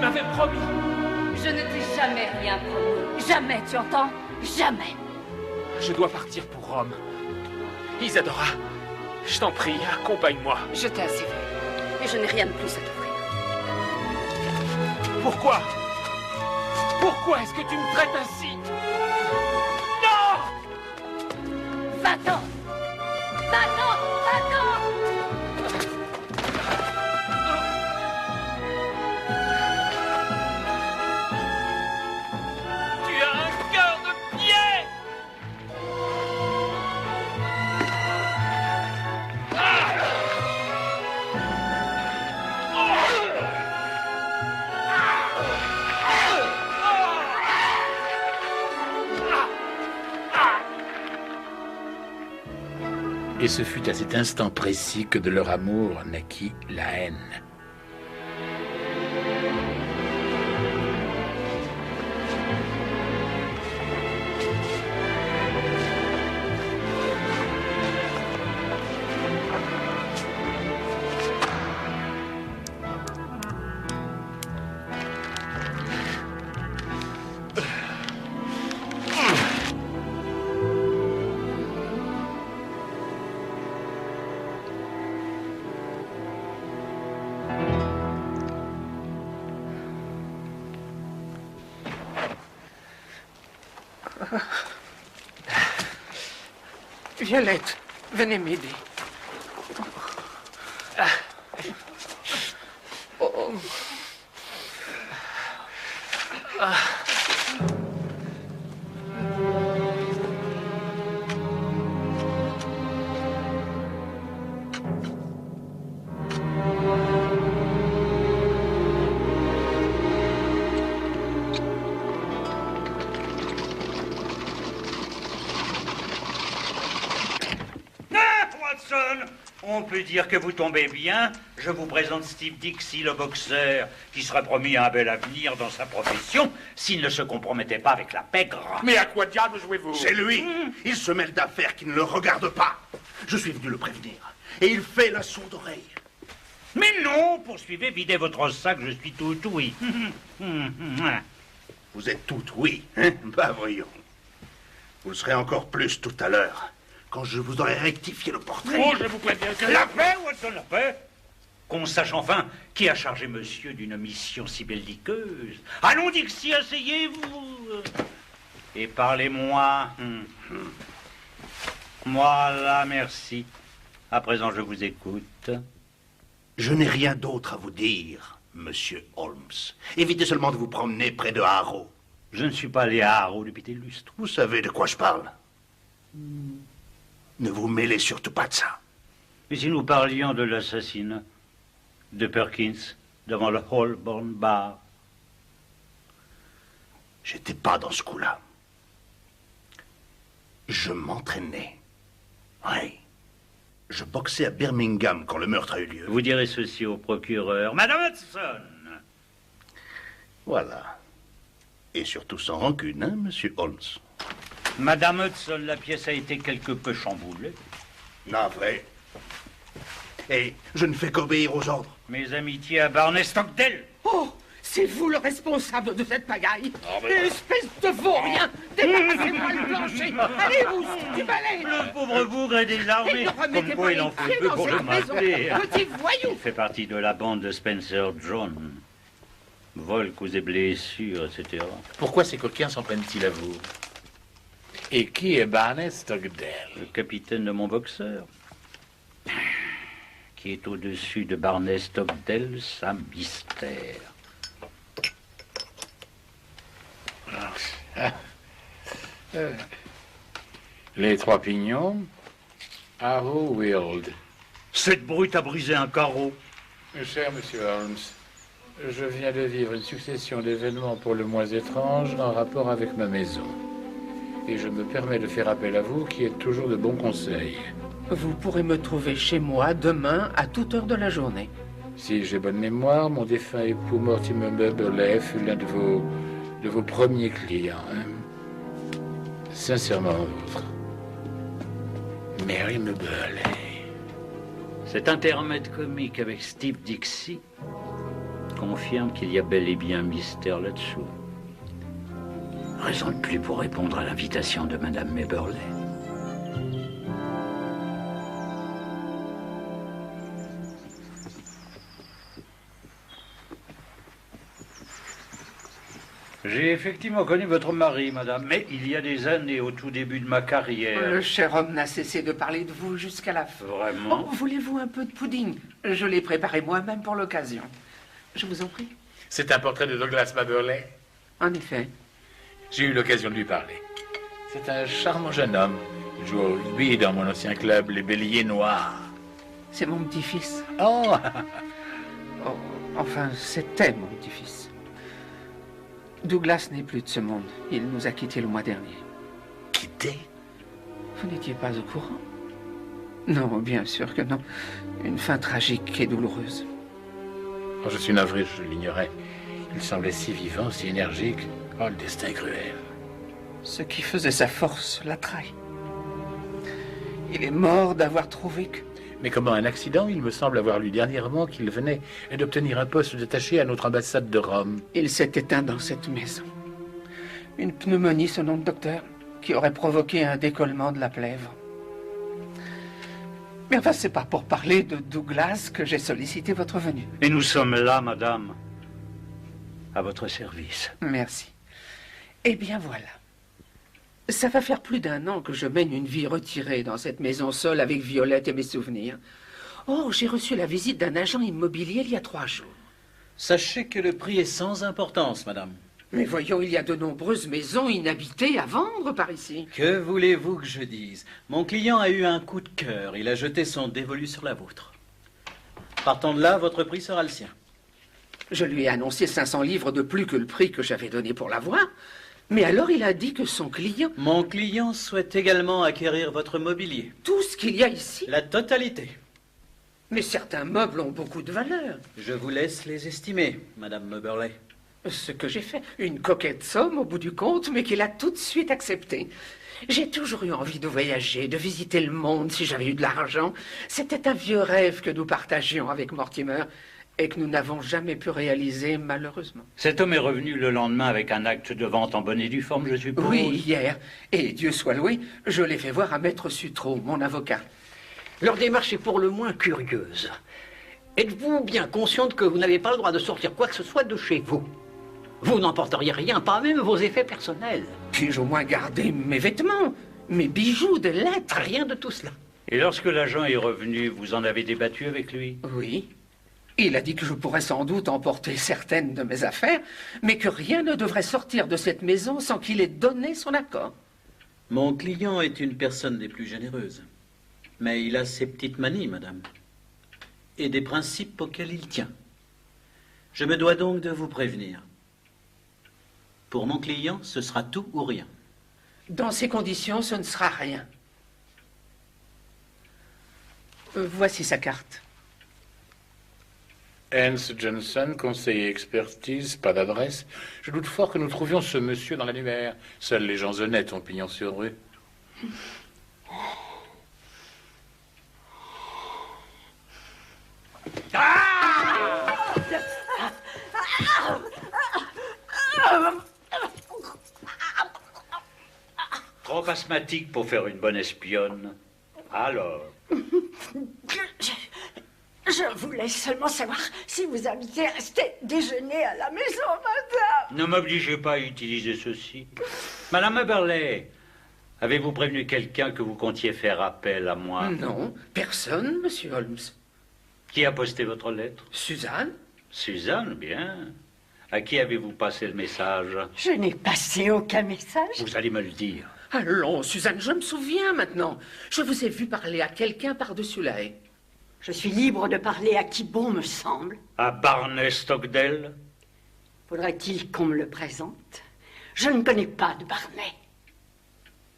m'avais promis. Je ne t'ai jamais rien promis. Jamais, tu entends? Jamais. Je dois partir pour Rome. Isadora, je t'en prie, accompagne-moi. Je t'ai assez vu. Et je n'ai rien de plus à t'offrir. Pourquoi? Pourquoi est-ce que tu me traites ainsi? Non! Va-t'en! Va-t'en! Va-t'en! Tu as un cœur de pierre! Et ce fut à cet instant précis que de leur amour naquit la haine. Violette, venez m'aider. Oh. On peut dire que vous tombez bien. Je vous présente Steve Dixie, le boxeur, qui serait promis à un bel avenir dans sa profession s'il ne se compromettait pas avec la pègre. Mais à quoi diable jouez-vous? C'est lui. Il se mêle d'affaires qui ne le regardent pas. Je suis venu le prévenir. Et il fait la sourde oreille. Mais non, poursuivez, videz votre sac, je suis tout oui. Vous êtes tout oui, hein? Bah voyons. Vous le serez encore plus tout à l'heure, quand je vous aurai rectifié le portrait. Oh, je vous préviens que... La paix, Watson, la paix. Qu'on sache enfin qui a chargé monsieur d'une mission si belliqueuse. Allons, Dixie, asseyez-vous. Et parlez-moi. Voilà, merci. À présent, je vous écoute. Je n'ai rien d'autre à vous dire, monsieur Holmes. Évitez seulement de vous promener près de Harrow. Je ne suis pas allé à Harrow depuis des lustres. Vous savez de quoi je parle. Ne vous mêlez surtout pas de ça. Mais si nous parlions de l'assassinat de Perkins devant le Holborn Bar. J'étais pas dans ce coup-là. Je m'entraînais. Oui. Je boxais à Birmingham quand le meurtre a eu lieu. Vous direz ceci au procureur. Madame Hudson. Voilà. Et surtout sans rancune, hein, monsieur Holmes. Madame Hudson, la pièce a été quelque peu chamboulée. Navré. Et je ne fais qu'obéir aux ordres. Mes amitiés à Barney Stockdale. Oh, c'est vous le responsable de cette pagaille. Oh, mais... Espèce de vaurien. Débarrassez-moi le plancher. Allez-vous, du balai. Le pauvre bougre est désarmé. Comme quoi il en faut peu pour le mater. Petit voyou. Il fait partie de la bande de Spencer John. Vol, coups et blessures, etc. Pourquoi ces coquins s'en prennent-ils à vous? Et qui est Barney Stockdale? Le capitaine de mon boxeur. Qui est au-dessus de Barney Stockdale, sa mystère. Les trois pignons, Harrow Weald. Cette brute a brisé un carreau. Cher monsieur Holmes, je viens de vivre une succession d'événements pour le moins étranges en rapport avec ma maison. Et je me permets de faire appel à vous qui êtes toujours de bons conseils. Vous pourrez me trouver chez moi demain à toute heure de la journée. Si j'ai bonne mémoire, mon défunt époux Mortimer Burley fut l'un de vos premiers clients. Hein? Sincèrement vôtre. Mary Burley. Cet intermède comique avec Steve Dixie confirme qu'il y a bel et bien un mystère là-dessous. Raison de plus pour répondre à l'invitation de Madame Méberley. J'ai effectivement connu votre mari, madame, mais il y a des années, au tout début de ma carrière. Le cher homme n'a cessé de parler de vous jusqu'à la fin. Vraiment? Oh, voulez-vous un peu de pudding? Je l'ai préparé moi-même pour l'occasion. Je vous en prie. C'est un portrait de Douglas Maberley. En effet. J'ai eu l'occasion de lui parler. C'est un charmant jeune homme. Il joue au rugby dans mon ancien club, les Béliers Noirs. C'est mon petit-fils. Oh! Oh, enfin, c'était mon petit-fils. Douglas n'est plus de ce monde. Il nous a quittés le mois dernier. Quitté? Vous n'étiez pas au courant? Non, bien sûr que non. Une fin tragique et douloureuse. Oh, je suis navré, je l'ignorais. Il semblait si vivant, si énergique. Oh, le destin cruel. Ce qui faisait sa force l'a trahi. Il est mort d'avoir trouvé que... Mais comme un accident, il me semble avoir lu dernièrement qu'il venait d'obtenir un poste détaché à notre ambassade de Rome. Il s'est éteint dans cette maison. Une pneumonie, selon le docteur, qui aurait provoqué un décollement de la plèvre. Mais enfin, c'est pas pour parler de Douglas que j'ai sollicité votre venue. Et nous sommes là, madame, à votre service. Merci. Eh bien, voilà. Ça va faire plus d'1 an que je mène une vie retirée dans cette maison seule avec Violette et mes souvenirs. Oh, j'ai reçu la visite d'un agent immobilier il y a 3 jours. Sachez que le prix est sans importance, madame. Mais voyons, il y a de nombreuses maisons inhabitées à vendre par ici. Que voulez-vous que je dise? Mon client a eu un coup de cœur. Il a jeté son dévolu sur la vôtre. Partant de là, votre prix sera le sien. Je lui ai annoncé 500 livres de plus que le prix que j'avais donné pour l'avoir. Mais alors il a dit que son client... Mon client souhaite également acquérir votre mobilier. Tout ce qu'il y a ici? La totalité. Mais certains meubles ont beaucoup de valeur. Je vous laisse les estimer, madame Moberley. Ce que j'ai fait, une coquette somme au bout du compte, mais qu'il a tout de suite accepté. J'ai toujours eu envie de voyager, de visiter le monde si j'avais eu de l'argent. C'était un vieux rêve que nous partagions avec Mortimer et que nous n'avons jamais pu réaliser, malheureusement. Cet homme est revenu le lendemain avec un acte de vente en bonne et due forme, je suppose. Oui, hier. Et Dieu soit loué, je l'ai fait voir à Maître Sutreau, mon avocat. Leur démarche est pour le moins curieuse. Êtes-vous bien consciente que vous n'avez pas le droit de sortir quoi que ce soit de chez vous? Vous n'emporteriez rien, pas même vos effets personnels. Puis-je au moins garder mes vêtements, mes bijoux, des lettres? Rien de tout cela. Et lorsque l'agent est revenu, vous en avez débattu avec lui? Oui. Il a dit que je pourrais sans doute emporter certaines de mes affaires, mais que rien ne devrait sortir de cette maison sans qu'il ait donné son accord. Mon client est une personne des plus généreuses. Mais il a ses petites manies, madame. Et des principes auxquels il tient. Je me dois donc de vous prévenir. Pour mon client, ce sera tout ou rien. Dans ces conditions, ce ne sera rien. Voici sa carte. Hans Johnson, conseiller expertise, pas d'adresse. Je doute fort que nous trouvions ce monsieur dans l'annuaire. Seuls les gens honnêtes ont pignon sur rue. Trop asthmatique pour faire une bonne espionne. Alors? Je voulais seulement savoir si vous aviez resté déjeuner à la maison, madame. Ne m'obligez pas à utiliser ceci. Madame Moberley, avez-vous prévenu quelqu'un que vous comptiez faire appel à moi? Non, personne, monsieur Holmes. Qui a posté votre lettre? Suzanne? Suzanne, bien. À qui avez-vous passé le message? Je n'ai passé aucun message. Vous allez me le dire. Allons, Suzanne, je me souviens maintenant. Je vous ai vu parler à quelqu'un par-dessus la haie. Je suis libre de parler à qui bon me semble. À Barney Stockdale? Faudrait-il qu'on me le présente? Je ne connais pas de Barney.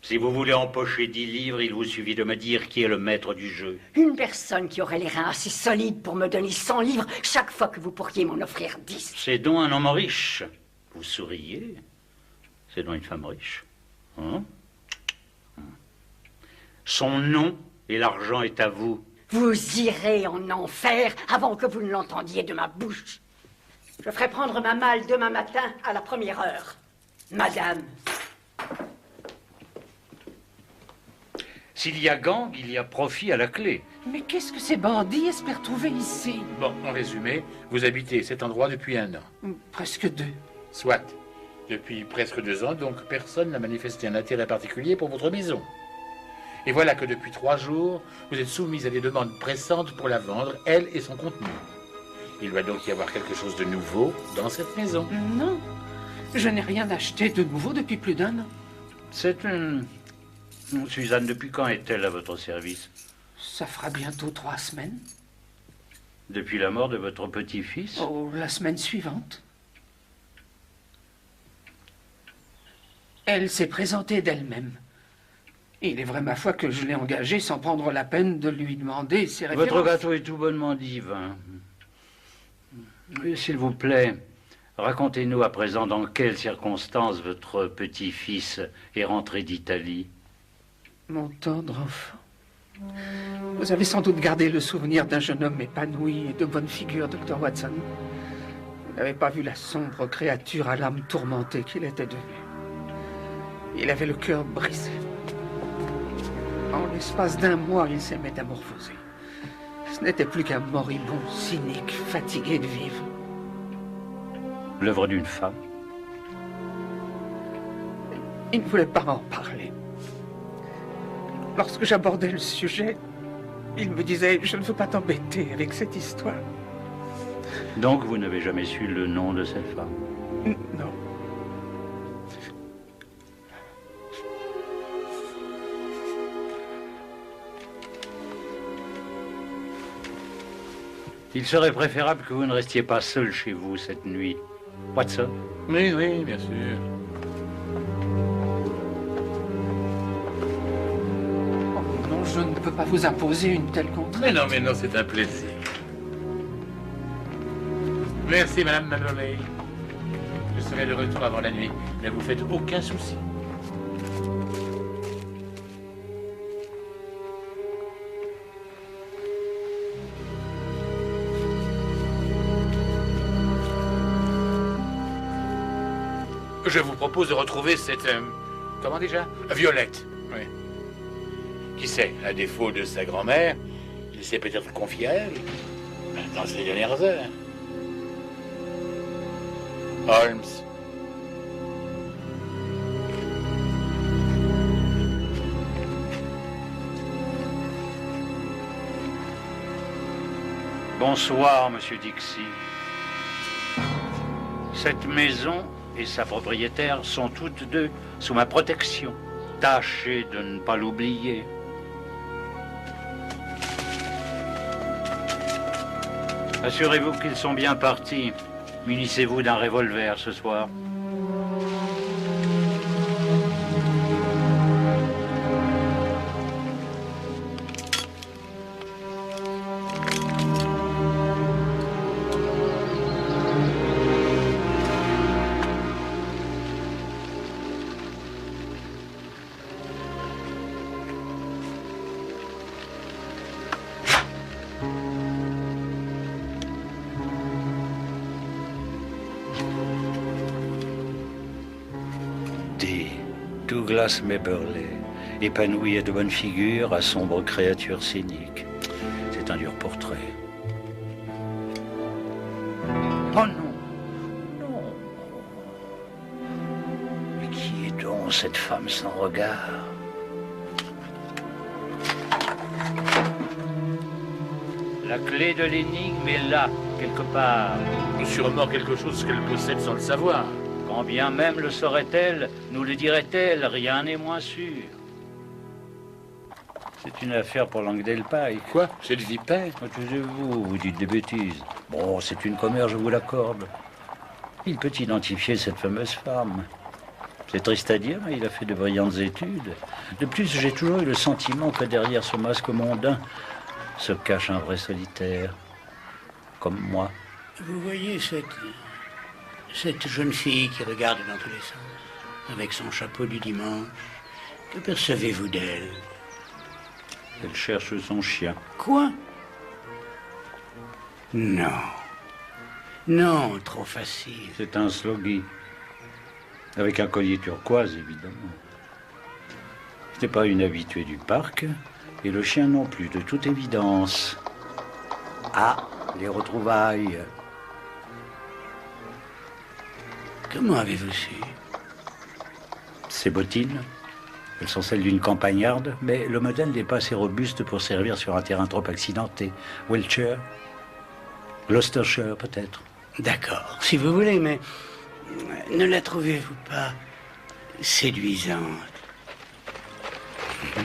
Si vous voulez empocher 10 livres, il vous suffit de me dire qui est le maître du jeu. Une personne qui aurait les reins assez solides pour me donner 100 livres chaque fois que vous pourriez m'en offrir 10. C'est donc un homme riche. Vous souriez. C'est donc une femme riche. Hein? Son nom et l'argent est à vous. Vous irez en enfer avant que vous ne l'entendiez de ma bouche. Je ferai prendre ma malle demain matin à la première heure. Madame. S'il y a gang, il y a profit à la clé. Mais qu'est-ce que ces bandits espèrent trouver ici? Bon, en résumé, vous habitez cet endroit depuis 1 an. Presque 2. Soit. Depuis presque 2 ans, donc personne n'a manifesté un intérêt particulier pour votre maison. Et voilà que depuis 3 jours, vous êtes soumise à des demandes pressantes pour la vendre, elle et son contenu. Il doit donc y avoir quelque chose de nouveau dans cette maison. Non, je n'ai rien acheté de nouveau depuis plus d'1 an. C'est une... Suzanne, depuis quand est-elle à votre service? Ça fera bientôt 3 semaines. Depuis la mort de votre petit-fils? Oh, la semaine suivante. Elle s'est présentée d'elle-même. Il est vrai, ma foi, que je l'ai engagée sans prendre la peine de lui demander ses références. Votre gâteau est tout bonnement divin. S'il vous plaît, racontez-nous à présent dans quelles circonstances votre petit-fils est rentré d'Italie. Mon tendre enfant. Vous avez sans doute gardé le souvenir d'un jeune homme épanoui et de bonne figure, Dr. Watson. Vous n'avez pas vu la sombre créature à l'âme tourmentée qu'il était devenu. Il avait le cœur brisé. En l'espace d'1 mois, il s'est métamorphosé. Ce n'était plus qu'un moribond, cynique, fatigué de vivre. L'œuvre d'une femme? Il ne voulait pas m'en parler. Lorsque j'abordais le sujet, il me disait « Je ne veux pas t'embêter avec cette histoire. » Donc vous n'avez jamais su le nom de cette femme? Non. Il serait préférable que vous ne restiez pas seul chez vous cette nuit. Watson? Oui, oui, bien sûr. Oh non, je ne peux pas vous imposer une telle contrainte. Mais non, c'est un plaisir. Merci, Madame Mallory. Je serai de retour avant la nuit. Ne vous faites aucun souci. Je vous propose de retrouver cette... comment déjà? Violette, oui. Qui sait, à défaut de sa grand-mère, il s'est peut-être confié à elle dans ces dernières heures. Holmes. Bonsoir, Monsieur Dixie. Cette maison et sa propriétaire sont toutes deux sous ma protection. Tâchez de ne pas l'oublier. Assurez-vous qu'ils sont bien partis. Munissez-vous d'un revolver ce soir. Douglas Maberley, épanoui et de bonne figure, à sombre créature cynique. C'est un dur portrait. Oh non, non. Mais qui est donc cette femme sans regard? La clé de l'énigme est là, quelque part. Sûrement quelque chose qu'elle possède sans le savoir. Quand bien même le saurait-elle, nous le dirait-elle, rien n'est moins sûr. C'est une affaire pour Langdale-Pike. Quoi? Cette vipère? Taisez-vous, vous dites des bêtises. Bon, c'est une commère, je vous l'accorde. Il peut identifier cette fameuse femme. C'est triste à dire, mais il a fait de brillantes études. De plus, j'ai toujours eu le sentiment que derrière ce masque mondain se cache un vrai solitaire, comme moi. Vous voyez cette jeune fille qui regarde dans tous les sens, avec son chapeau du dimanche. Que percevez-vous d'elle? Elle cherche son chien. Quoi? Non. Non, trop facile. C'est un slogie. Avec un collier turquoise, évidemment. Ce n'est pas une habituée du parc, et le chien non plus, de toute évidence. Ah, les retrouvailles. Comment avez-vous su? Ces bottines, elles sont celles d'une campagnarde, mais le modèle n'est pas assez robuste pour servir sur un terrain trop accidenté. Wiltshire, Gloucestershire peut-être. D'accord, si vous voulez, mais ne la trouvez-vous pas séduisante?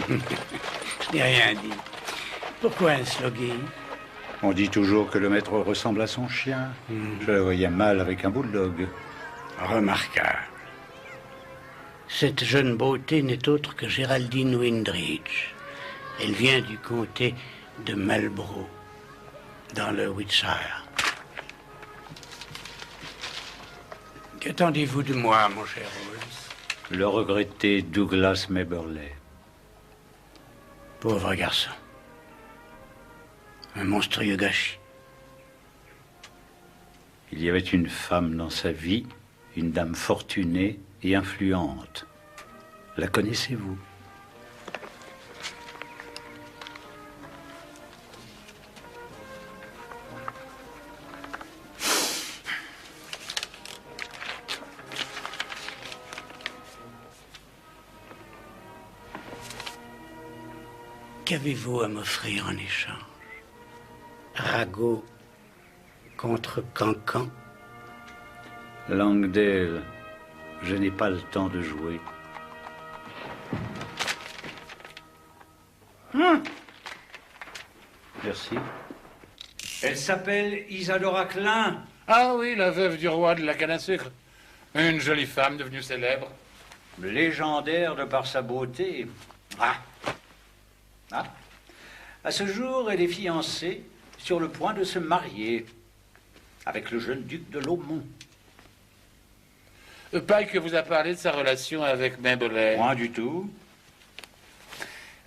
Je n'ai rien dit. Pourquoi un slogie? On dit toujours que le maître ressemble à son chien. Je la voyais mal avec un bulldog. Remarquable. Cette jeune beauté n'est autre que Géraldine Windridge. Elle vient du comté de Marlborough, dans le Wiltshire. Qu'attendez-vous de moi, mon cher Holmes? Le regretté Douglas Maberley. Pauvre garçon. Un monstrueux gâchis. Il y avait une femme dans sa vie, une dame fortunée et influente. La connaissez-vous? Qu'avez-vous à m'offrir en échange? Ragot contre Cancan? Langdale, je n'ai pas le temps de jouer. Merci. Elle s'appelle Isadora Klein. Ah oui, la veuve du roi de la canne à sucre. Une jolie femme devenue célèbre. Légendaire de par sa beauté. Ah. À ce jour, elle est fiancée, sur le point de se marier avec le jeune duc de Laumont. Pike vous a parlé de sa relation avec Maberley. Point du tout.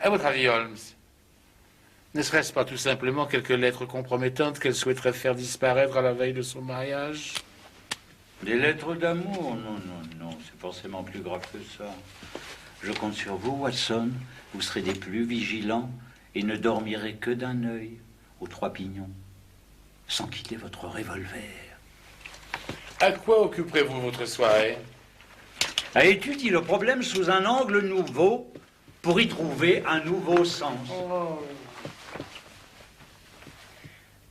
À votre avis, Holmes, ne serait-ce pas tout simplement quelques lettres compromettantes qu'elle souhaiterait faire disparaître à la veille de son mariage? Des lettres d'amour? Non, c'est forcément plus grave que ça. Je compte sur vous, Watson. Vous serez des plus vigilants et ne dormirez que d'un œil aux trois pignons, sans quitter votre revolver. À quoi occuperez-vous votre soirée? À étudier le problème sous un angle nouveau pour y trouver un nouveau sens.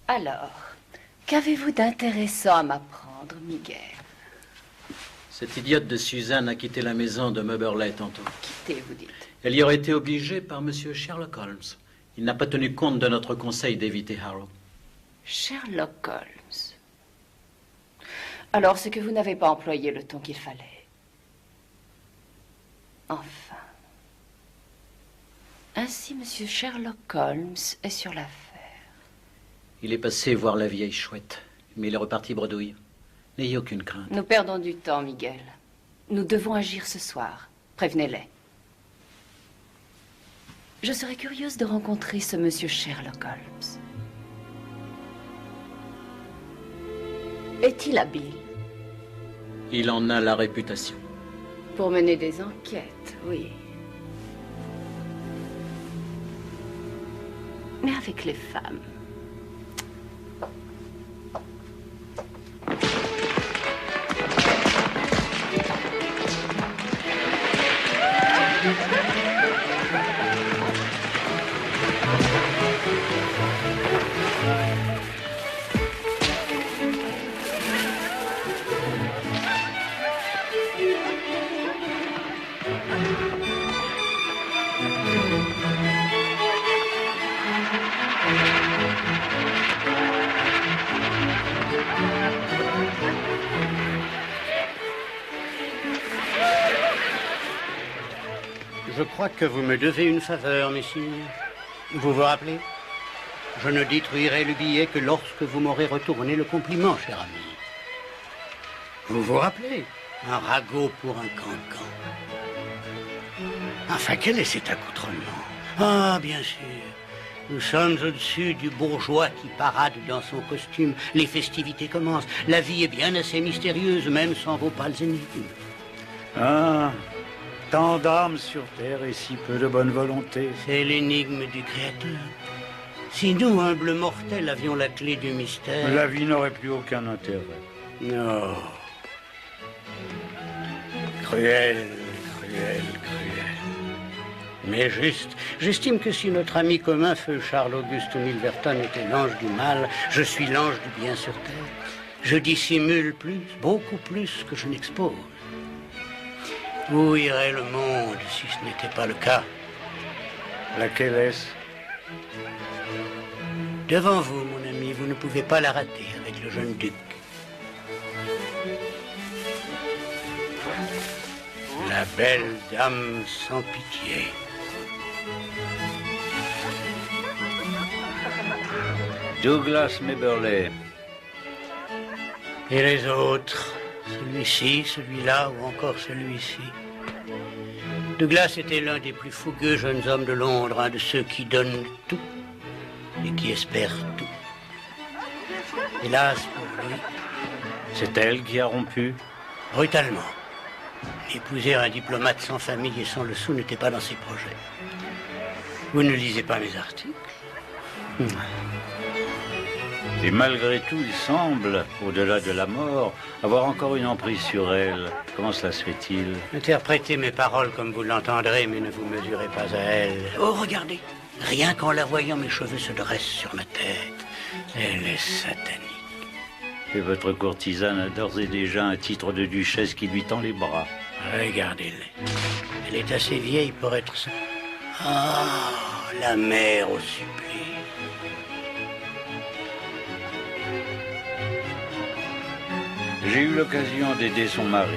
Alors, qu'avez-vous d'intéressant à m'apprendre, Miguel? Cette idiote de Suzanne a quitté la maison de Maberley tantôt. Quittez, vous dites. Elle y aurait été obligée par monsieur Sherlock Holmes. Il n'a pas tenu compte de notre conseil d'éviter Harrow. Sherlock Holmes. Alors, c'est que vous n'avez pas employé le ton qu'il fallait. Enfin. Ainsi, monsieur Sherlock Holmes est sur l'affaire. Il est passé voir la vieille chouette, mais il est reparti bredouille. N'ayez aucune crainte. Nous perdons du temps, Miguel. Nous devons agir ce soir. Prévenez-les. Je serais curieuse de rencontrer ce monsieur Sherlock Holmes. Est-il habile? Il en a la réputation. Pour mener des enquêtes, oui. Mais avec les femmes... Je crois que vous me devez une faveur, messieurs. Vous vous rappelez? Je ne détruirai le billet que lorsque vous m'aurez retourné le compliment, cher ami. Vous vous rappelez? Un ragot pour un cancan. Enfin, quel est cet accoutrement? Ah, bien sûr. Nous sommes au-dessus du bourgeois qui parade dans son costume. Les festivités commencent. La vie est bien assez mystérieuse, même sans vos pâles énigmes. Ah, tant d'âmes sur terre et si peu de bonne volonté. C'est l'énigme du Créateur. Si nous, humbles mortels, avions la clé du mystère... La vie n'aurait plus aucun intérêt. Non. Cruel, cruel, cruel. Mais juste, j'estime que si notre ami commun, feu Charles-Auguste Milverton, était l'ange du mal, je suis l'ange du bien sur terre. Je dissimule plus, beaucoup plus que je n'expose. Où irait le monde si ce n'était pas le cas? Laquelle est-ce? Devant vous, mon ami, vous ne pouvez pas la rater avec le jeune duc. La belle dame sans pitié. Douglas Méberley. Et les autres? Celui-ci, celui-là ou encore celui-ci? Douglas était l'un des plus fougueux jeunes hommes de Londres, un de ceux qui donnent tout et qui espèrent tout. Hélas pour lui. C'est elle qui a rompu? Brutalement. Épouser un diplomate sans famille et sans le sou n'était pas dans ses projets. Vous ne lisez pas mes articles? Et malgré tout, il semble, au-delà de la mort, avoir encore une emprise sur elle. Comment cela se fait-il? Interprétez mes paroles comme vous l'entendrez, mais ne vous mesurez pas à elle. Oh, regardez! Rien qu'en la voyant, mes cheveux se dressent sur ma tête. Elle est satanique. Et votre courtisane a d'ores et déjà un titre de duchesse qui lui tend les bras. Regardez-les. Elle est assez vieille pour être ça. Ah, la mère au supplice. J'ai eu l'occasion d'aider son mari.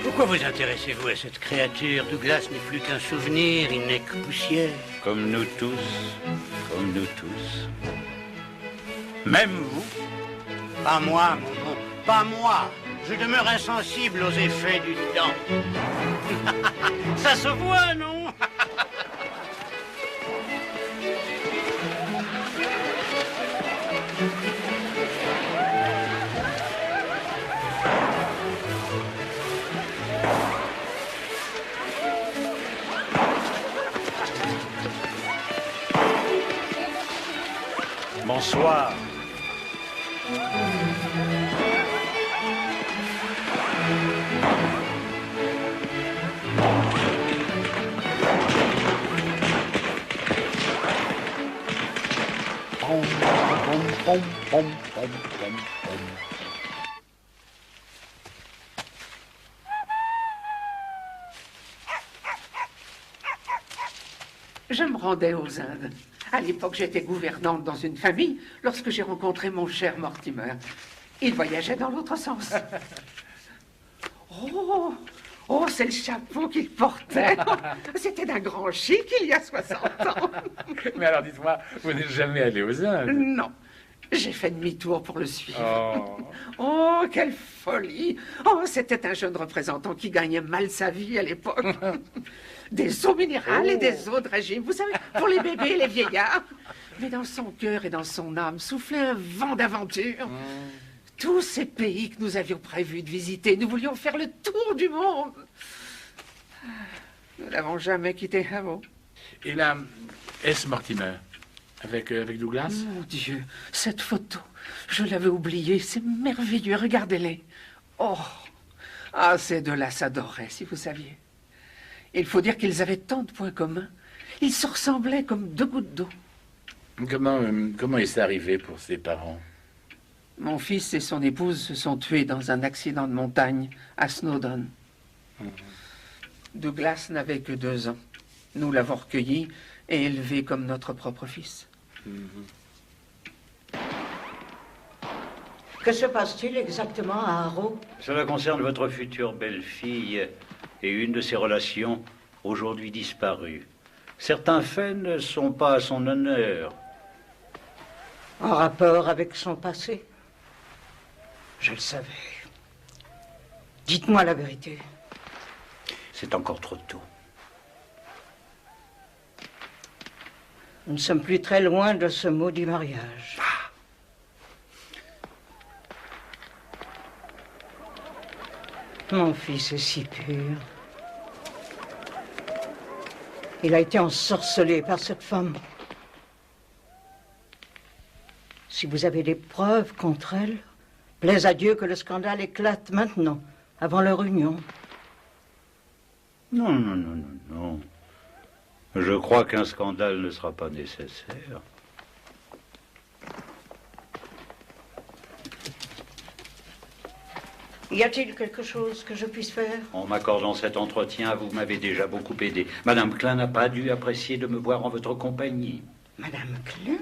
Pourquoi vous intéressez-vous à cette créature? Douglas n'est plus qu'un souvenir, il n'est que poussière. Comme nous tous, comme nous tous. Même vous? Pas moi, mon bon, pas moi. Je demeure insensible aux effets du temps. Ça se voit, non? Bonsoir. Je me rendais aux Indes. À l'époque, j'étais gouvernante dans une famille lorsque j'ai rencontré mon cher Mortimer. Il voyageait dans l'autre sens. Oh, c'est le chapeau qu'il portait. C'était d'un grand chic il y a 60 ans. Mais alors, dites-moi, vous n'êtes jamais allé aux Indes? Non. J'ai fait demi-tour pour le suivre. Oh, quelle folie! Oh, c'était un jeune représentant qui gagnait mal sa vie à l'époque. Des eaux minérales et des eaux de régime, vous savez, pour les bébés et les vieillards. Mais dans son cœur et dans son âme soufflait un vent d'aventure. Tous ces pays que nous avions prévu de visiter, nous voulions faire le tour du monde. Nous n'avons jamais quitté Havre. Et là, est-ce Mortimer avec Douglas? Mon Dieu, cette photo, je l'avais oubliée, c'est merveilleux, regardez-les. Oh, ces deux-là s'adoraient, si vous saviez. Il faut dire qu'ils avaient tant de points communs. Ils se ressemblaient comme deux gouttes d'eau. Comment est-ce arrivé pour ses parents? Mon fils et son épouse se sont tués dans un accident de montagne à Snowdon. Douglas n'avait que 2 ans. Nous l'avons recueilli et élevé comme notre propre fils. Que se passe-t-il exactement à Harrow? Cela concerne votre future belle-fille et une de ses relations aujourd'hui disparues. Certains faits ne sont pas à son honneur. En rapport avec son passé? Je le savais. Dites-moi la vérité. C'est encore trop tôt. Nous ne sommes plus très loin de ce maudit mariage. Mon fils est si pur. Il a été ensorcelé par cette femme. Si vous avez des preuves contre elle, plaise à Dieu que le scandale éclate maintenant, avant leur union. Non, non, non, non, non. Je crois qu'un scandale ne sera pas nécessaire. Y a-t-il quelque chose que je puisse faire? En m'accordant cet entretien, vous m'avez déjà beaucoup aidé. Madame Klein n'a pas dû apprécier de me voir en votre compagnie. Madame Klein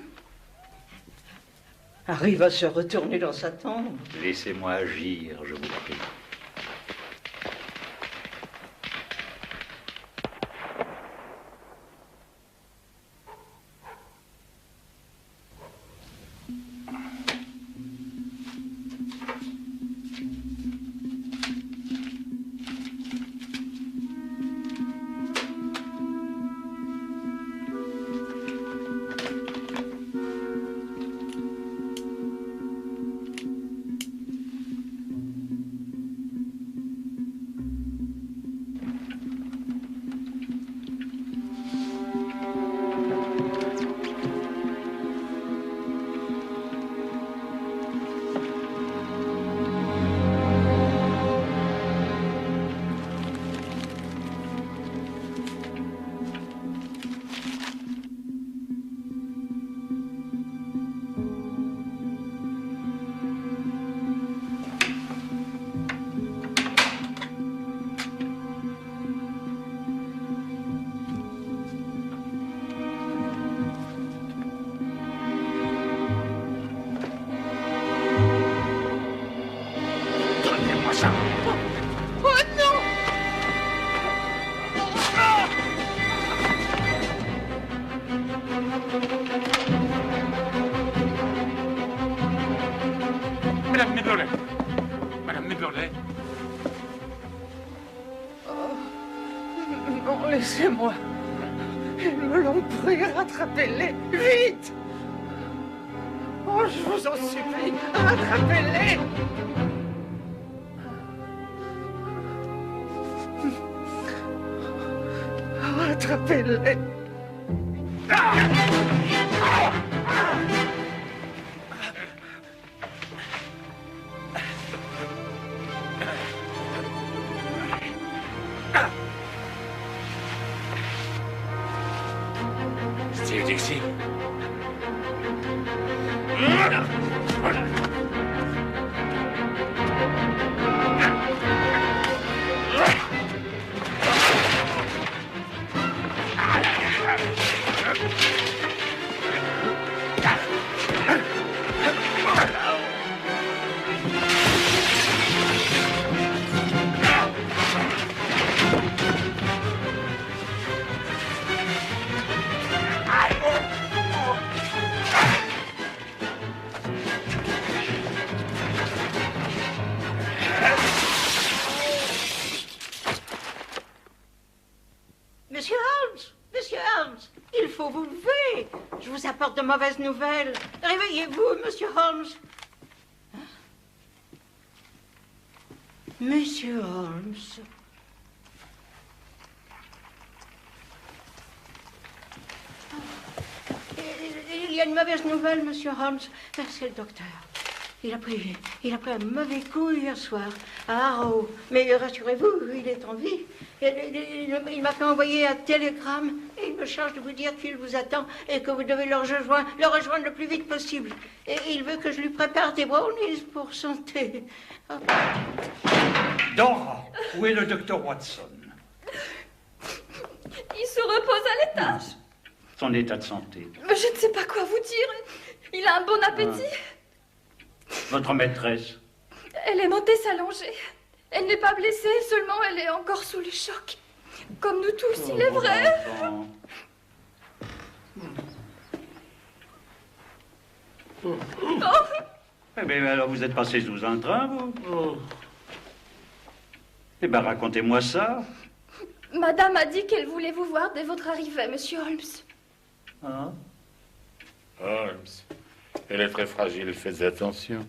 arrive à se retourner dans sa tombe. Laissez-moi agir, je vous prie. Madame Méberlet. Madame Méberlet. Non, laissez-moi. Ils me l'ont pris, rattrapez-les, vite. Oh, je vous en supplie, rattrapez-les. Rattrapez-les. Steve Dixie. Monsieur Holmes! Monsieur Holmes! Il faut vous lever! Je vous apporte de mauvaises nouvelles. Réveillez-vous, Monsieur Holmes! Monsieur Holmes... Il y a une mauvaise nouvelle, Monsieur Holmes. C'est le docteur. Il a pris un mauvais coup hier soir à Harrow. Mais rassurez-vous, il est en vie. Il m'a fait envoyer un télégramme et il me charge de vous dire qu'il vous attend et que vous devez le rejoindre le plus vite possible. Et il veut que je lui prépare des brownies pour son thé. Oh. Dora, où est le docteur Watson? Il se repose à l'étage. Son état de santé. Je ne sais pas quoi vous dire. Il a un bon appétit. Votre maîtresse? Elle est montée s'allonger. Elle n'est pas blessée, seulement elle est encore sous le choc. Comme nous tous, il est vrai. Oh. Eh bien, alors vous êtes passé sous un train, vous? Eh bien, racontez-moi ça. Madame a dit qu'elle voulait vous voir dès votre arrivée, Monsieur Holmes. Ah. Elle est très fragile, faites attention.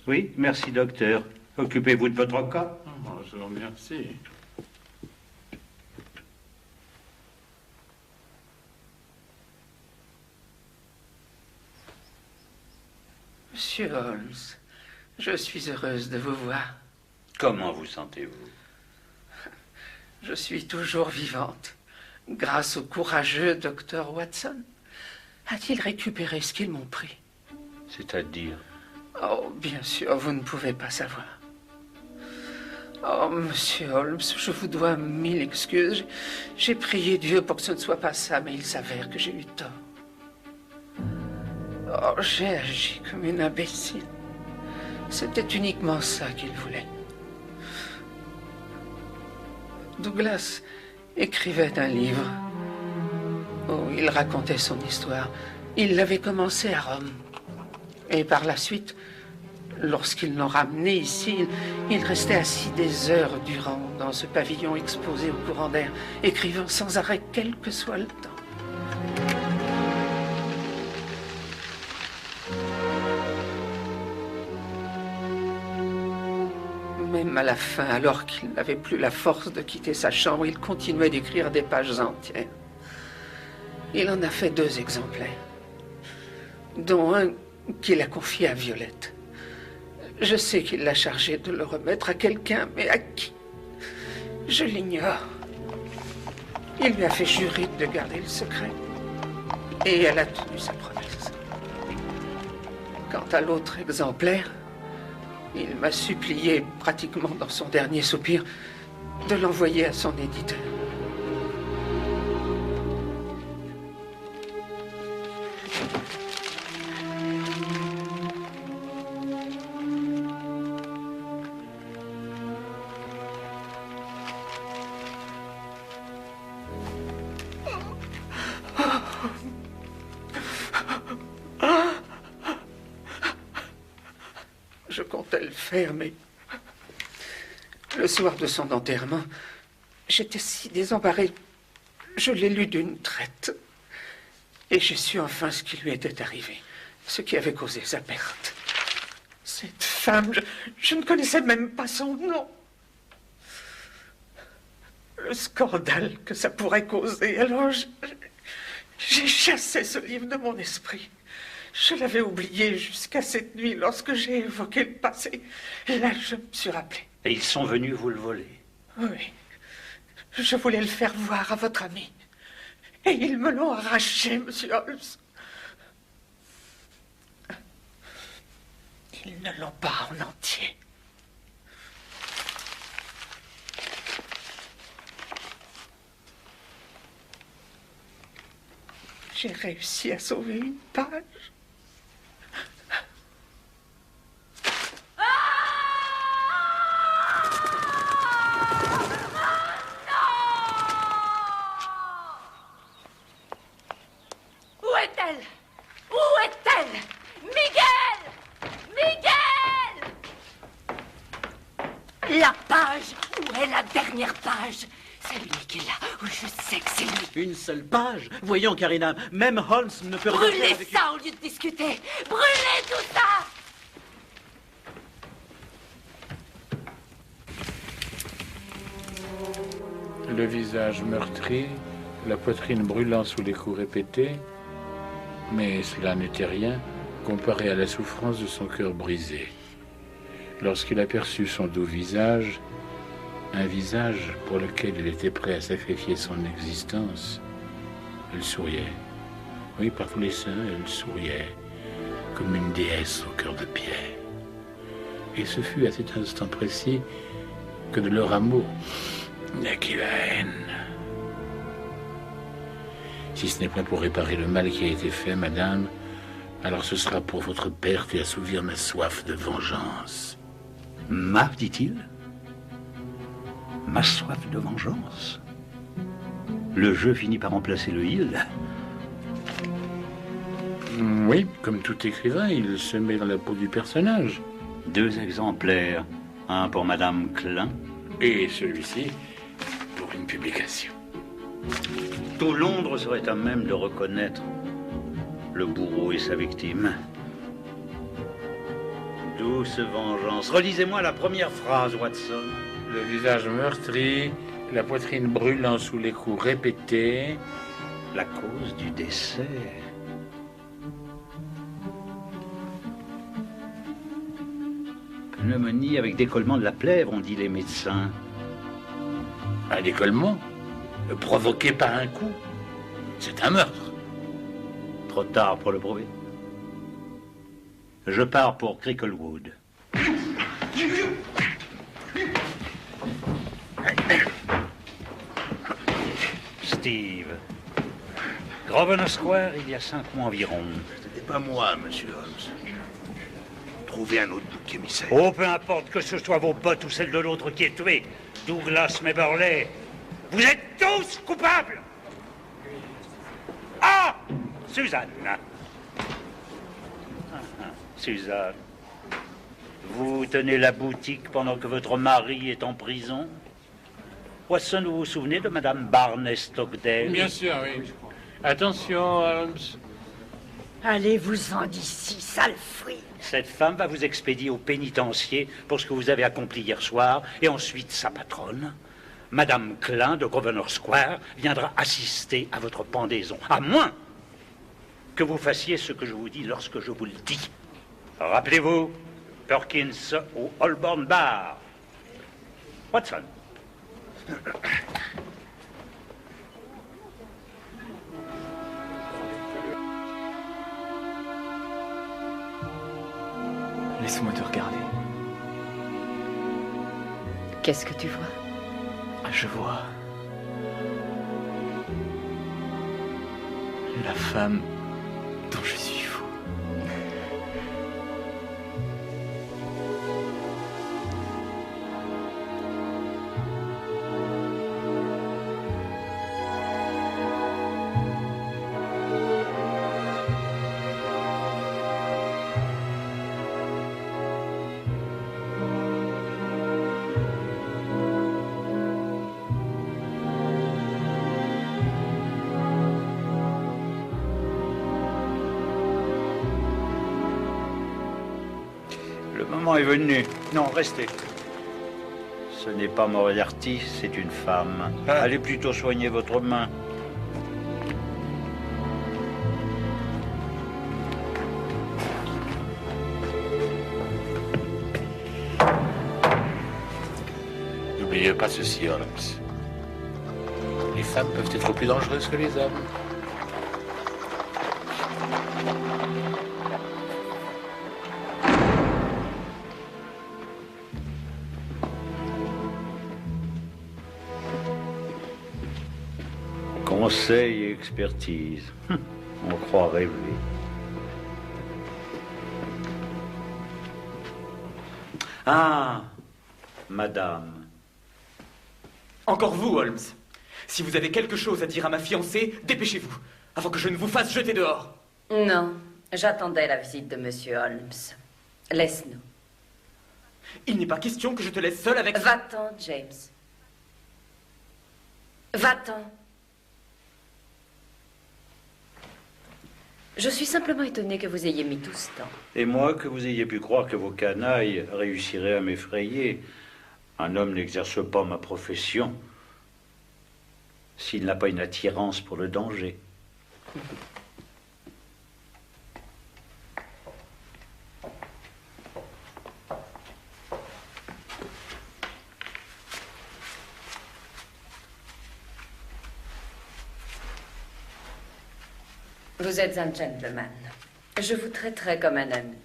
Oui, merci, docteur. Occupez-vous de votre cas. Oh, je vous remercie. Monsieur Holmes, je suis heureuse de vous voir. Comment vous sentez-vous? Je suis toujours vivante, grâce au courageux docteur Watson. A-t-il récupéré ce qu'ils m'ont pris? C'est-à-dire? Oh, bien sûr, vous ne pouvez pas savoir. Oh, monsieur Holmes, je vous dois 1000 excuses. J'ai prié Dieu pour que ce ne soit pas ça, mais il s'avère que j'ai eu tort. Oh, j'ai agi comme une imbécile. C'était uniquement ça qu'il voulait. Douglas écrivait un livre où il racontait son histoire. Il l'avait commencé à Rome. Et par la suite, lorsqu'ils l'ont ramené ici, il restait assis des heures durant dans ce pavillon exposé au courant d'air, écrivant sans arrêt quel que soit le temps. Même à la fin, alors qu'il n'avait plus la force de quitter sa chambre, il continuait d'écrire des pages entières. Il en a fait 2 exemplaires, dont un qu'il a confié à Violette. Je sais qu'il l'a chargé de le remettre à quelqu'un, mais à qui? Je l'ignore. Il lui a fait jurer de garder le secret. Et elle a tenu sa promesse. Quant à l'autre exemplaire, il m'a supplié, pratiquement dans son dernier soupir, de l'envoyer à son éditeur. Je comptais le faire, mais le soir de son enterrement, j'étais si désemparée. Je l'ai lu d'une traite. Et j'ai su enfin ce qui lui était arrivé, ce qui avait causé sa perte. Cette femme, je ne connaissais même pas son nom. Le scandale que ça pourrait causer. Alors, j'ai chassé ce livre de mon esprit. Je l'avais oublié jusqu'à cette nuit lorsque j'ai évoqué le passé. Et là, je me suis rappelé. Et ils sont venus vous le voler? Oui. Je voulais le faire voir à votre ami. Et ils me l'ont arraché, monsieur Holmes. Ils ne l'ont pas en entier. J'ai réussi à sauver une page. Où est-elle? Où est-elle? Miguel! Miguel! La page! Où est la dernière page? C'est lui qui est là. Oh, je sais que c'est lui. Une seule page? Voyons, Karina, même Holmes ne peut rien faire Brûlez avec ça au lieu de discuter. Brûlez tout ça! Le visage meurtri, la poitrine brûlant sous les coups répétés, mais cela n'était rien comparé à la souffrance de son cœur brisé. Lorsqu'il aperçut son doux visage, un visage pour lequel il était prêt à sacrifier son existence, elle souriait. Oui, par tous les saints, elle souriait, comme une déesse au cœur de pierre. Et ce fut à cet instant précis que de leur amour naquit la haine. Si ce n'est point pour réparer le mal qui a été fait, madame, alors ce sera pour votre perte et assouvir ma soif de vengeance. Ma, dit-il? Ma soif de vengeance? Le jeu finit par remplacer le il. Oui, comme tout écrivain, il se met dans la peau du personnage. 2 exemplaires, un pour Madame Klein. Et celui-ci pour une publication. Tout Londres serait à même de reconnaître misérable bourreau et sa victime. Douce vengeance. Relisez-moi la première phrase, Watson. Le visage meurtri, la poitrine brûlant sous les coups répétés. La cause du décès. Pneumonie avec décollement de la plèvre, ont dit les médecins. Un décollement provoqué par un coup. C'est un meurtre. Trop tard pour le prouver. Je pars pour Cricklewood. Steve. Grosvenor Square, il y a 5 mois environ. C'était pas moi, monsieur Holmes. Trouvez un autre bouc émissaire. Oh, peu importe que ce soit vos potes ou celle de l'autre qui est tué. Douglas Meberley. Vous êtes tous coupables. Ah, Suzanne. Suzanne. Vous tenez la boutique pendant que votre mari est en prison. Watson, vous vous souvenez de Madame Barney Stockdale? Bien sûr, oui. Attention, Holmes. Allez-vous-en d'ici, sale fruit. Cette femme va vous expédier au pénitencier pour ce que vous avez accompli hier soir, et ensuite sa patronne, Madame Klein de Grosvenor Square, viendra assister à votre pendaison, à moins que vous fassiez ce que je vous dis lorsque je vous le dis. Rappelez-vous, Perkins au Holborn Bar. Watson. Laisse-moi te regarder. Qu'est-ce que tu vois? Je vois la femme dont je suis fou. Le moment est venu. Non, restez. Ce n'est pas Moriarty, c'est une femme. Allez plutôt soigner votre main. N'oubliez pas ceci, Holmes. Les femmes peuvent être plus dangereuses que les hommes. Conseil et expertise. On croit rêver. Ah, madame. Encore vous, Holmes. Si vous avez quelque chose à dire à ma fiancée, dépêchez-vous, avant que je ne vous fasse jeter dehors. Non, j'attendais la visite de Monsieur Holmes. Laisse-nous. Il n'est pas question que je te laisse seul avec... Va-t'en, James. Va-t'en. Je suis simplement étonnée que vous ayez mis tout ce temps. Et moi, que vous ayez pu croire que vos canailles réussiraient à m'effrayer. Un homme n'exerce pas ma profession s'il n'a pas une attirance pour le danger. Vous êtes un gentleman. Je vous traiterai comme un ami.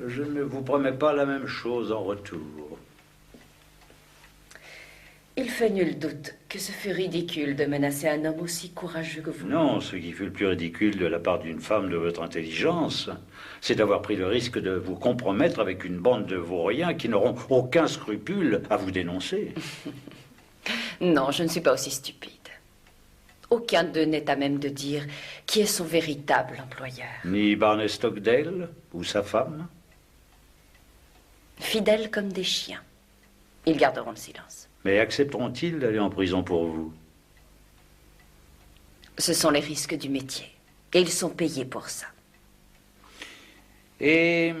Je ne vous promets pas la même chose en retour. Il fait nul doute que ce fut ridicule de menacer un homme aussi courageux que vous. Non, ce qui fut le plus ridicule de la part d'une femme de votre intelligence, c'est d'avoir pris le risque de vous compromettre avec une bande de vauriens qui n'auront aucun scrupule à vous dénoncer. Non, je ne suis pas aussi stupide. Aucun d'eux n'est à même de dire qui est son véritable employeur. Ni Barney Stockdale ou sa femme? Fidèles comme des chiens. Ils garderont le silence. Mais accepteront-ils d'aller en prison pour vous? Ce sont les risques du métier. Et ils sont payés pour ça. Et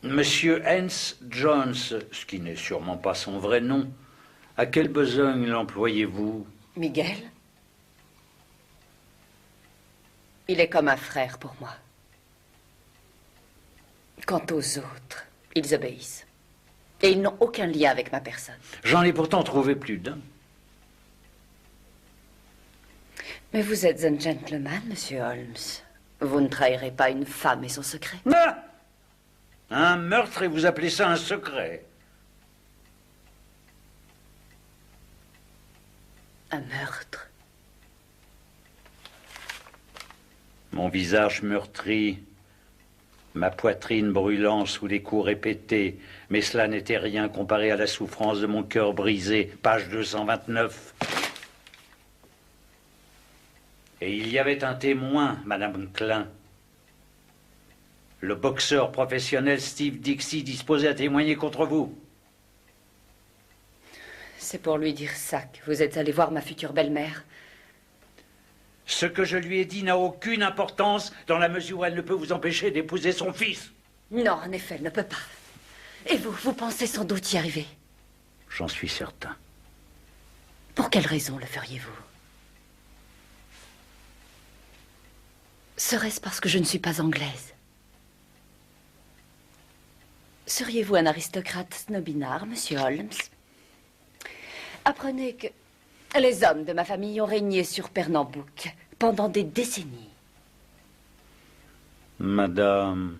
Monsieur Hens Jones, ce qui n'est sûrement pas son vrai nom, à quelle besogne l'employez-vous? Miguel? Il est comme un frère pour moi. Quant aux autres, ils obéissent. Et ils n'ont aucun lien avec ma personne. J'en ai pourtant trouvé plus d'un. Mais vous êtes un gentleman, monsieur Holmes. Vous ne trahirez pas une femme et son secret. Ah! Un meurtre et vous appelez ça un secret? Un meurtre. Mon visage meurtri, ma poitrine brûlant sous les coups répétés, mais cela n'était rien comparé à la souffrance de mon cœur brisé, page 229. Et il y avait un témoin, Madame Klein. Le boxeur professionnel Steve Dixie disposé à témoigner contre vous. C'est pour lui dire ça que vous êtes allé voir ma future belle-mère. Ce que je lui ai dit n'a aucune importance dans la mesure où elle ne peut vous empêcher d'épouser son fils. Non, en effet, elle ne peut pas. Et vous pensez sans doute y arriver? J'en suis certain. Pour quelle raison le feriez-vous? Serait-ce parce que je ne suis pas anglaise? Seriez-vous un aristocrate snobinard, monsieur Holmes? Apprenez que les hommes de ma famille ont régné sur Pernambouc pendant des décennies. Madame,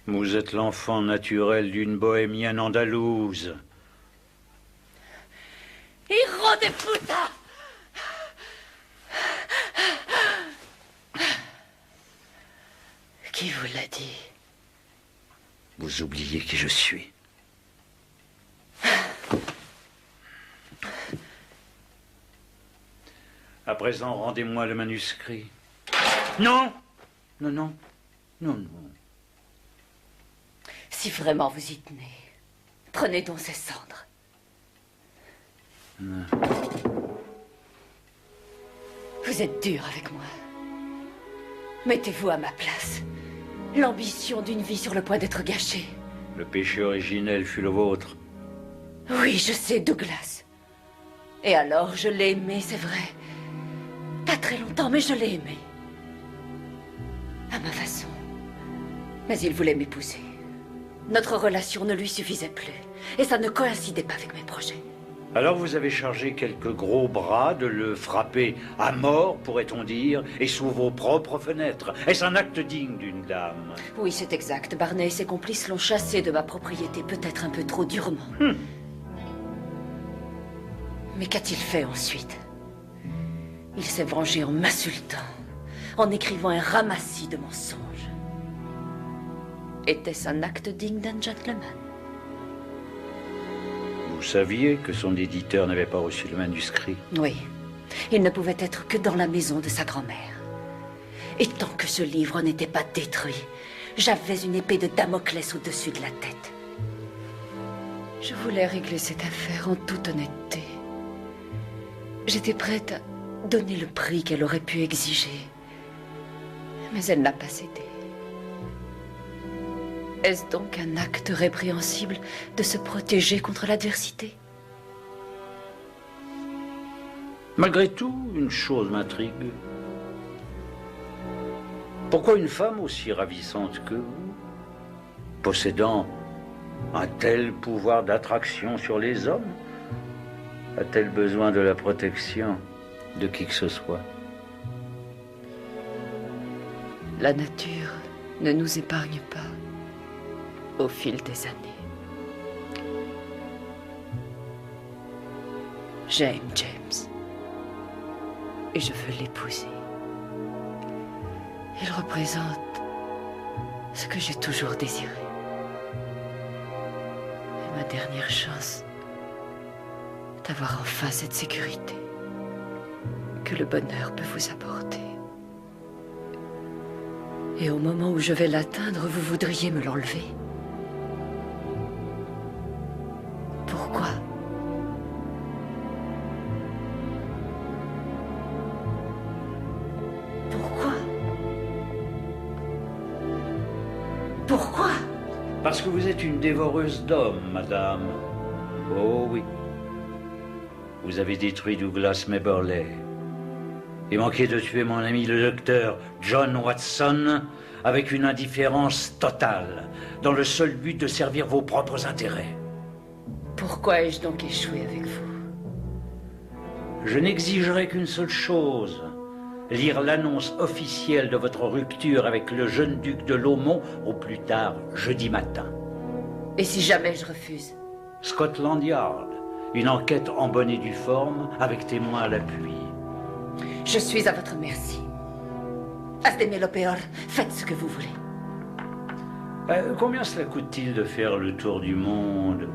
vous êtes l'enfant naturel d'une bohémienne andalouse. Hijo de puta! Qui vous l'a dit? Vous oubliez qui je suis. À présent, rendez-moi le manuscrit. Non! Non, non. Non, non. Si vraiment vous y tenez, prenez donc ces cendres. Non. Vous êtes dur avec moi. Mettez-vous à ma place. L'ambition d'une vie sur le point d'être gâchée. Le péché originel fut le vôtre. Oui, je sais, Douglas. Et alors, je l'ai aimé, c'est vrai. Pas très longtemps, mais je l'ai aimé. À ma façon. Mais il voulait m'épouser. Notre relation ne lui suffisait plus. Et ça ne coïncidait pas avec mes projets. Alors vous avez chargé quelques gros bras de le frapper à mort, pourrait-on dire, et sous vos propres fenêtres. Est-ce un acte digne d'une dame? Oui, c'est exact. Barney et ses complices l'ont chassé de ma propriété, peut-être un peu trop durement. Mais qu'a-t-il fait ensuite? Il s'est vengé en m'insultant, en écrivant un ramassis de mensonges. Était-ce un acte digne d'un gentleman? Vous saviez que son éditeur n'avait pas reçu le manuscrit? Oui. Il ne pouvait être que dans la maison de sa grand-mère. Et tant que ce livre n'était pas détruit, j'avais une épée de Damoclès au-dessus de la tête. Je voulais régler cette affaire en toute honnêteté. J'étais prête à donner le prix qu'elle aurait pu exiger. Mais elle n'a pas cédé. Est-ce donc un acte répréhensible de se protéger contre l'adversité? Malgré tout, une chose m'intrigue. Pourquoi une femme aussi ravissante que vous, possédant un tel pouvoir d'attraction sur les hommes, a-t-elle besoin de la protection de qui que ce soit? La nature ne nous épargne pas au fil des années. J'aime James et je veux l'épouser. Il représente ce que j'ai toujours désiré. Et ma dernière chance d'avoir enfin cette sécurité que le bonheur peut vous apporter. Et au moment où je vais l'atteindre, vous voudriez me l'enlever. Pourquoi? Pourquoi? Pourquoi? Parce que vous êtes une dévoreuse d'hommes, madame. Oh oui. Vous avez détruit Douglas Maberley. Et manqué de tuer mon ami le docteur John Watson avec une indifférence totale, dans le seul but de servir vos propres intérêts. Pourquoi ai-je donc échoué avec vous? Je n'exigerai qu'une seule chose, lire l'annonce officielle de votre rupture avec le jeune duc de Laumont au plus tard jeudi matin. Et si jamais je refuse? Scotland Yard, une enquête en bonne et due forme avec témoins à l'appui. Je suis à votre merci. Asdemelopeor, faites ce que vous voulez. Combien cela coûte-t-il de faire le tour du monde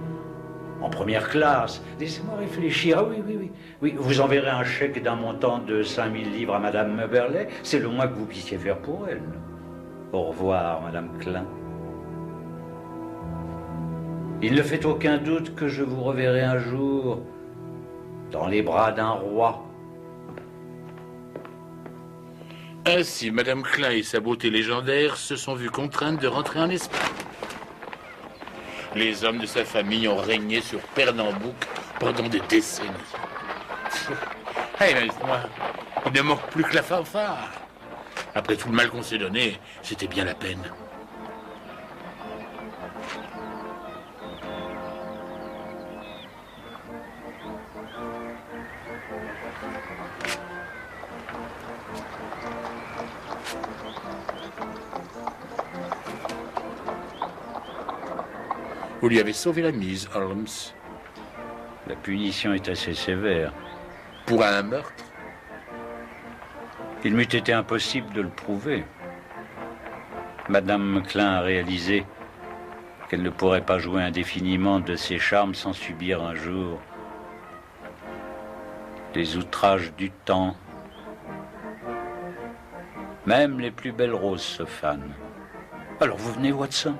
en première classe? Laissez-moi réfléchir. Ah oui, vous enverrez un chèque d'un montant de 5000 livres à Madame Maberley. C'est le moins que vous puissiez faire pour elle. Au revoir, Madame Klein. Il ne fait aucun doute que je vous reverrai un jour dans les bras d'un roi. Ainsi, Madame Klein et sa beauté légendaire se sont vues contraintes de rentrer en Espagne. Les hommes de sa famille ont régné sur Pernambouc pendant des décennies. Hey, moi, il ne manque plus que la fanfare. Après tout le mal qu'on s'est donné, c'était bien la peine. Vous lui avez sauvé la mise, Holmes. La punition est assez sévère. Pour un meurtre? Il m'eût été impossible de le prouver. Madame Klein a réalisé qu'elle ne pourrait pas jouer indéfiniment de ses charmes sans subir un jour les outrages du temps. Même les plus belles roses se fanent. Alors vous venez, Watson?